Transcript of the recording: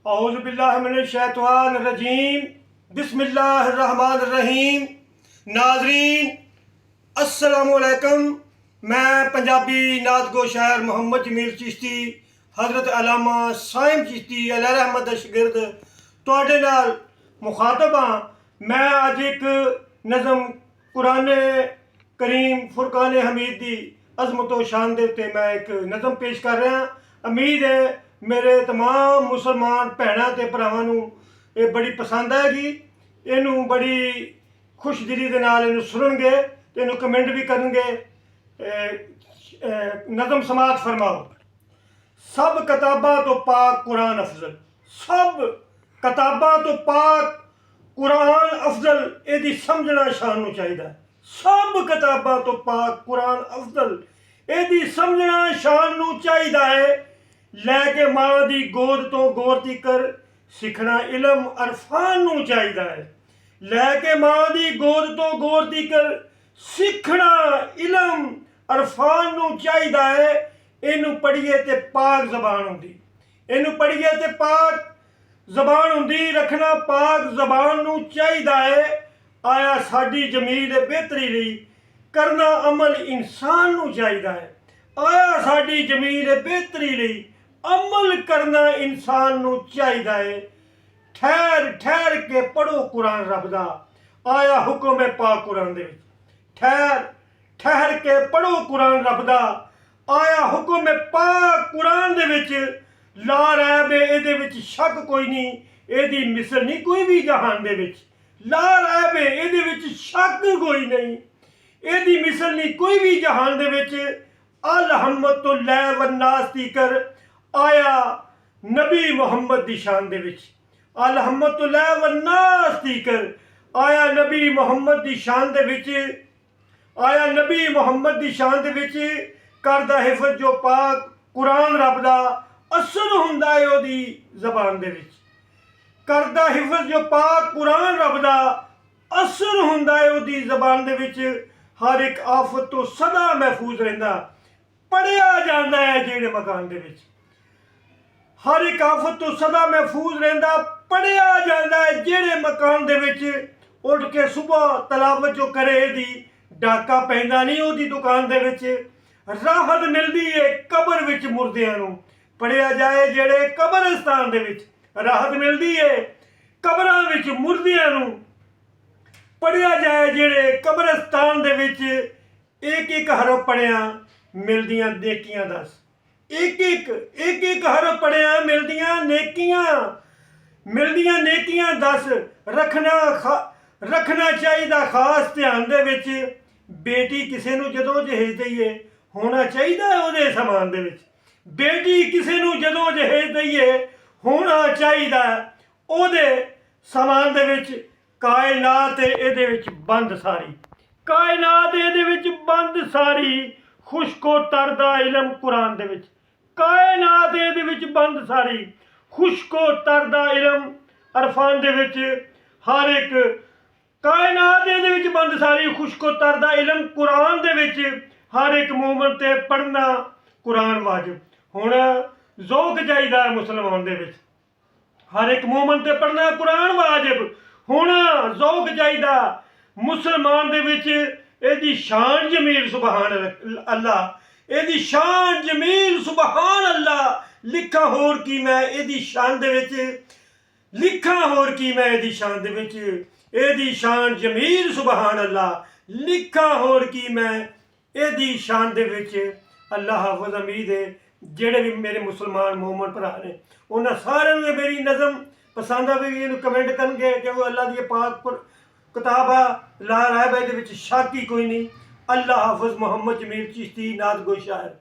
औज़ुबिल्लाहिमिनश्शैतानिर्रजीम बिस्मिल्लाहिर्रहमानिर्रहीम। नाज़रीन अस्सलामुअलैकुम। मैं पंजाबी नात गो शायर मुहम्मद जमील चिश्ती हज़रत अल्लामा साइम चिश्ती अलैहि रहमत दा शागिर्द तुहाडे नाल मुखातब हाँ। मैं अज एक नज़म कुरान करीम फुरकान हमीद की अज़मत व शान के उत्ते मैं एक नज़म पेश कर रहा। उम्मीद है मेरे तमाम मुसलमान भैनों ते भरावां नूं ये बड़ी पसंद आएगी। इनू बड़ी खुश दिली दे नाल इनू सुनणगे ते इनू कमेंट भी करनगे। नज़म समात फरमाओ। सब किताबां तो पाक कुरान अफजल, सब किताबां तो पाक कुरान अफजल, इहदी समझना शान नूं चाहीदा। सब किताबां तो पाक कुरान अफजल, इहदी समझना शान नूं चाहीदा है। लैके मां दी गोद तो गौर तिकर सिखना इलम अरफान नूं चाहीदा है। लैके मां दी गोद तो गौर तिकर सिखना इलम अरफान नूं चाहीदा है। इनू पढ़िए ते पाक जबान हुंदी, इनू पढ़िए ते पाक जबान हुंदी। रखना पाक जबान नूं चाहीदा है। आया साडी जमील बेहतरी लई करना अमल इंसान नूं चाहीदा है। आया साडी जमील बेहतरी लई अमल करना इंसान नूं चाहीदा है। ठहर ठहर के पढ़ो कुरान रब दा, आया हुक्म है पाक कुरान दे विच। ठहर ठहर के पढ़ो कुरान रब दा, आया हुक्म है पाक कुरान दे विच। ला रैब है इहदे विच शक कोई नहीं, इहदी मिसल नहीं कोई भी जहान दे विच। ला रैब है इहदे विच शक कोई नहीं, इहदी मिसल नहीं कोई भी जहान दे विच। अल हम्मत तो लै वन्नास तीकर आया नबी मुहम्मद दी शान दे विच। अल हम्मत तो लै वन्नास तीकर आया नबी मुहम्मद दी शान दे विच। आया नबी मुहम्मद दी शान दे विच। करदा हिफज जो पाक कुरान रब दा, असर हुंदा है ओदी ज़बान दे विच। करदा हिफज जो पाक कुरान रब दा, असर हुंदा है ओदी ज़बान दे विच। हर एक आफत तो सदा महफूज रहिंदा, पढ़िया जांदा है जेड़े मकान दे विच। हर एक आफत तो सदा महफूज रहिंदा, पढ़िया जांदा है जेड़े मकान दे विच। उठ के सुबह तलावत जो करे दी डाका पैंदा नहीं ओदी दुकान दे विच। राहत मिलदी है कबर विच मुर्दियां नूं, पढ़िया जाए जेड़े कब्रिस्तान दे विच। राहत मिलदी है कबरां विच मुर्दियां नूं, पढ़िया जाए जेड़े कब्रिस्तान दे विच। एक एक हरफ पढ़िया मिलदियां नेकियां दस, एक एक हरफ पढ़िया मिलदियां नेकियां, मिलदियां नेकियां दस। रखना चाहिदा खास ध्यान दे विच। बेटी किसे नूं जदों जहेज दईए होना चाहिदा ओहदे समान दे विच। बेटी किसे नूं जदों जहेज दईए होना चाहिदा ओहदे समान दे विच। कायनात इहदे विच बंद सारी, कायनात इहदे विच बंद सारी। खुशको तरदा इलम कुरान दे विच। कायनात इहदे विच बंद सारी, खुशको तरदा इलम अरफान दे विच। हर एक कायनात इहदे विच बंद सारी, खुशको तरदा इलम कुरान दे विच। हर एक मोमन ते पढ़ना कुरान वाजिब। हुण ज़ौक चाहिदा मुसलमान दे विच, हर एक मोमन ते पढ़ना कुरान वाजिब। हुण ज़ौक चाहिदा मुसलमान दे विच। इहदी शान जमील सुबहान अल्लाह, इहदी शान जमील सुबहान अल्लाह। लिखा होर की मैं इहदी शान दे विच, लिखा होर की मैं इहदी शान दे विच। इहदी शान जमील सुबहान अल्लाह, लिखा होर की मैं इहदी शान दे विच। अल्लाह हाफिज़। उम्मीद है जेड़े भी मेरे मुसलमान मोमन भरा ने उन्हां सारिआं नूं मेरी नज़म पसंद आवेगी। इहनूं कमेंट करनगे कि वो अल्लाह दी पाक किताब आ, ला रैब इहदे विच शक ही कोई नहीं। अल्लाह हाफिज़। मुहम्मद जमील चिश्ती नात गो शायर।